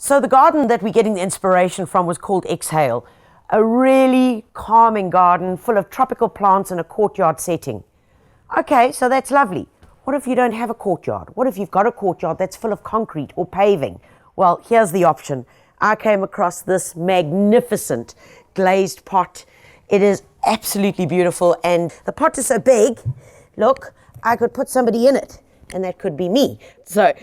So the garden that we're getting the inspiration from was called Exhale, a really calming garden full of tropical plants in a courtyard setting. Okay, so that's lovely. What if you don't have a courtyard? What if you've got a courtyard that's full of concrete or paving? Well, here's the option. I came across this magnificent glazed pot. It is absolutely beautiful, and the pot is so big, look, I could put somebody in it, and that could be me. So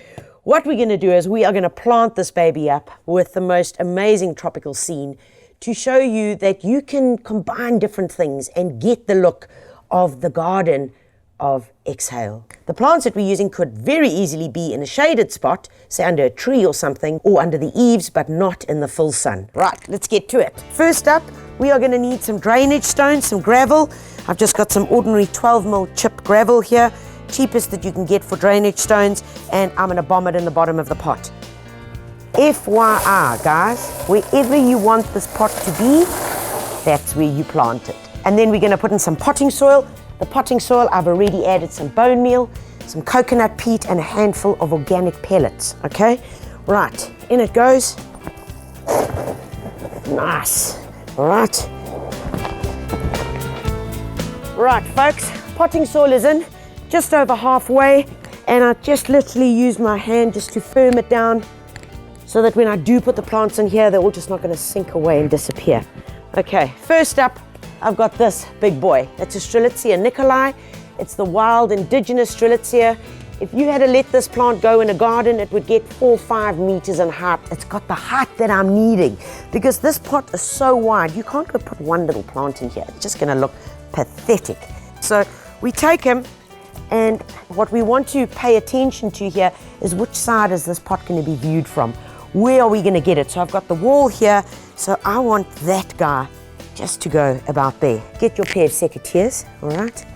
what we're going to do is we are going to plant this baby up with the most amazing tropical scene to show you that you can combine different things and get the look of the garden of Exhale. The plants that we're using could very easily be in a shaded spot, say under a tree or something, or under the eaves, but not in the full sun. Right, let's get to it. First up, we are going to need some drainage stones, some gravel. I've just got some ordinary 12mm chipped gravel here, cheapest that you can get for drainage stones, and I'm going to bomb it in the bottom of the pot. FYI, guys, wherever you want this pot to be, that's where you plant it. And then we're going to put in some potting soil. The potting soil, I've already added some bone meal, some coconut peat, and a handful of organic pellets, okay? Right, in it goes. Nice, all right. Right, folks, potting soil is in, just over halfway, and I just literally use my hand just to firm it down so that when I do put the plants in here, they're all just not going to sink away and disappear. Okay, first up, I've got this big boy. It's a STREUTZIA NICOLA. It's the wild indigenous STREUTZIA. If you had to let this plant go in a garden, it would get 4 or 5 meters in height. It's got the height that I'm needing because this pot is so wide. You can't go put one little plant in here. It's just going to look pathetic. So we take him, and what we want to pay attention to here is which side is this pot going to be viewed from? Where are we going to get it? So I've got the wall here, so I want that guy just to go about there. Get your pair of secateurs, all right?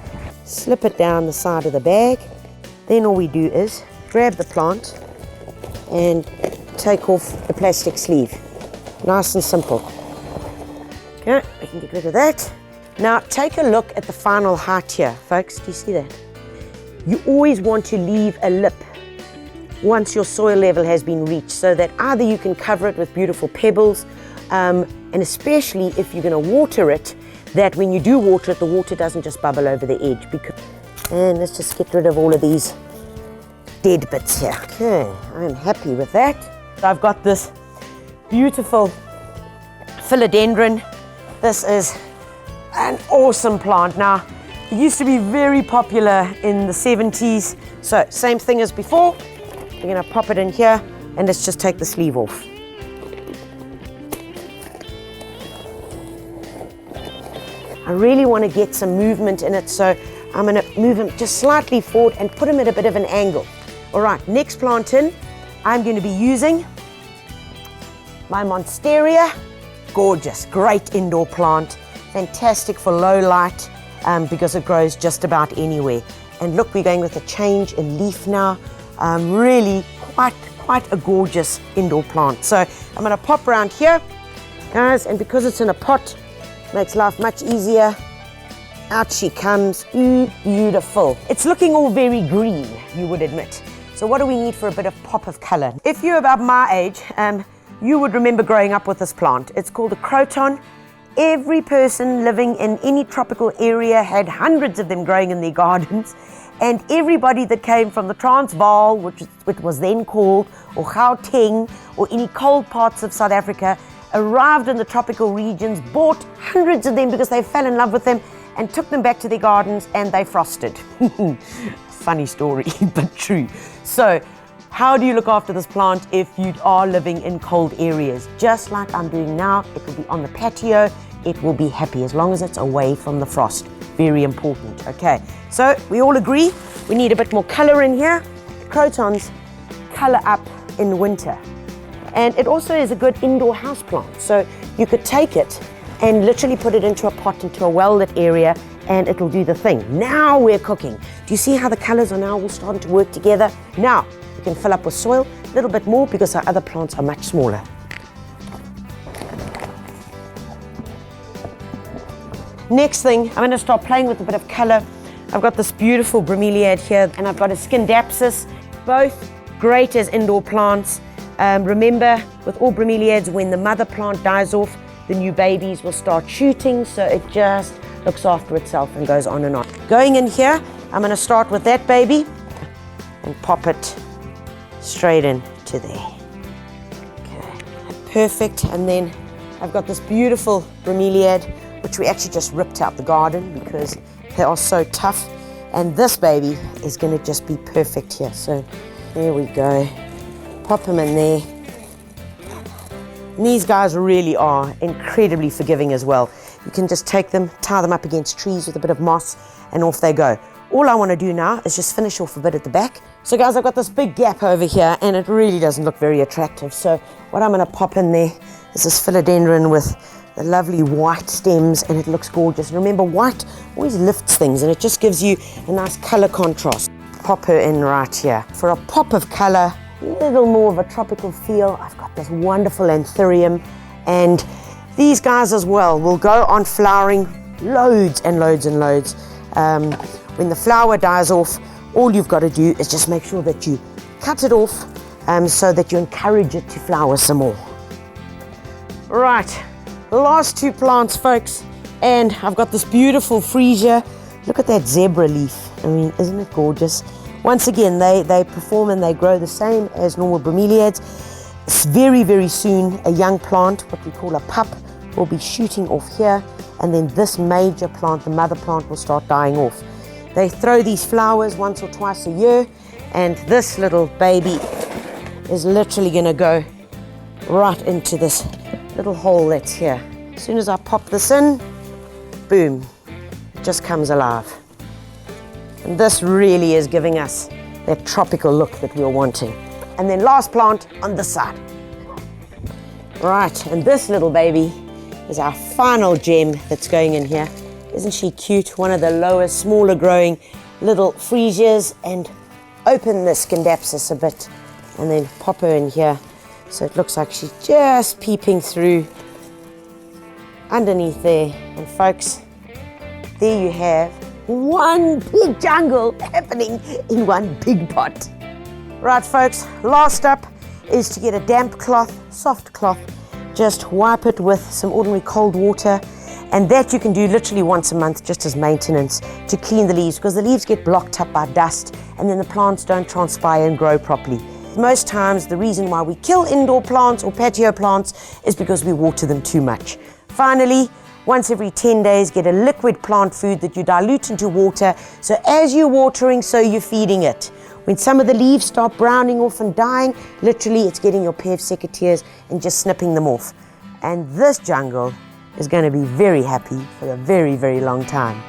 Slip it down the side of the bag. Then all we do is grab the plant and take off the plastic sleeve. Nice and simple. Okay, we can get rid of that. Now take a look at the final height here, folks. Do you see that? You always want to leave a lip once your soil level has been reached, so that either you can cover it with beautiful pebbles, and especially if you're going to water it, that when you do water it, the water doesn't just bubble over the edge. And let's just get rid of all of these dead bits here. Okay, I'm happy with that. I've got this beautiful Philodendron. This is an awesome plant. Now, it used to be very popular in the 70s. So same thing as before. We're going to pop it in here, and let's just take the sleeve off. I really want to get some movement in it, so I'm going to move him just slightly forward and put him at a bit of an angle. All right, next plant in, I'm going to be using my Monstera. Gorgeous, great indoor plant, fantastic for low light because it grows just about anywhere. And look, we're going with a change in leaf now. Really quite a gorgeous indoor plant. So I'm going to pop around here, guys, and because it's in a pot, makes life much easier. Out she comes. Beautiful. It's looking all very green, you would admit. So what do we need for a bit of pop of color? If you're about my age, you would remember growing up with this plant. It's called a Croton. Every person living in any tropical area had hundreds of them growing in their gardens. And everybody that came from the Transvaal, which it was then called, or Gauteng, or any cold parts of South Africa, arrived in the tropical regions, bought hundreds of them because they fell in love with them, and took them back to their gardens and they frosted. Funny story, but true. So, how do you look after this plant if you are living in cold areas? Just like I'm doing now, it will be on the patio, it will be happy as long as it's away from the frost. Very important, okay. So, we all agree we need a bit more color in here. Crotons color up in winter. And it also is a good indoor house plant. So you could take it and literally put it into a pot, into a well-lit area, and it'll do the thing. Now we're cooking. Do you see how the colors are now all starting to work together? Now we can fill up with soil a little bit more because our other plants are much smaller. Next thing, I'm going to start playing with a bit of color. I've got this beautiful Bromeliad here, and I've got a Scindapsus, both great as indoor plants. Remember, with all bromeliads, when the mother plant dies off, the new babies will start shooting, so it just looks after itself and goes on and on. Going in here, I'm going to start with that baby and pop it straight into there. Okay, perfect. And then I've got this beautiful bromeliad, which we actually just ripped out the garden because they are so tough. And this baby is going to just be perfect here. So there we go. Pop them in there. And these guys really are incredibly forgiving as well. You can just take them, tie them up against trees with a bit of moss, and off they go. All I want to do now is just finish off a bit at the back. So guys, I've got this big gap over here and it really doesn't look very attractive. So what I'm going to pop in there is this philodendron with the lovely white stems, and it looks gorgeous. Remember, white always lifts things and it just gives you a nice color contrast. Pop her in right here. For a pop of color, a little more of a tropical feel, I've got this wonderful Anthurium, and these guys as well will go on flowering loads and loads and loads. When the flower dies off, all you've got to do is just make sure that you cut it off so that you encourage it to flower some more. Right, last two plants, folks, and I've got this beautiful Vriesea. Look at that zebra leaf. I mean, isn't it gorgeous? Once again, they perform and they grow the same as normal bromeliads. Very, very soon, a young plant, what we call a pup, will be shooting off here, and then this major plant, the mother plant, will start dying off. They throw these flowers once or twice a year, and this little baby is literally going to go right into this little hole that's here. As soon as I pop this in, boom, it just comes alive. And this really is giving us that tropical look that we're wanting. And then last plant on this side. Right, and this little baby is our final gem that's going in here. Isn't she cute? One of the lower, smaller growing little Vrieseas. And open the Scindapsus a bit and then pop her in here. So it looks like she's just peeping through underneath there. And folks, there you have one big jungle happening in one big pot. Right, folks, last up is to get a damp cloth, soft cloth, just wipe it with some ordinary cold water, and that you can do literally once a month just as maintenance to clean the leaves, because the leaves get blocked up by dust and then the plants don't transpire and grow properly. Most times the reason why we kill indoor plants or patio plants is because we water them too much. Finally, once every 10 days, get a liquid plant food that you dilute into water. So as you're watering, so you're feeding it. When some of the leaves start browning off and dying, literally it's getting your pair of secateurs and just snipping them off. And this jungle is going to be very happy for a very, very long time.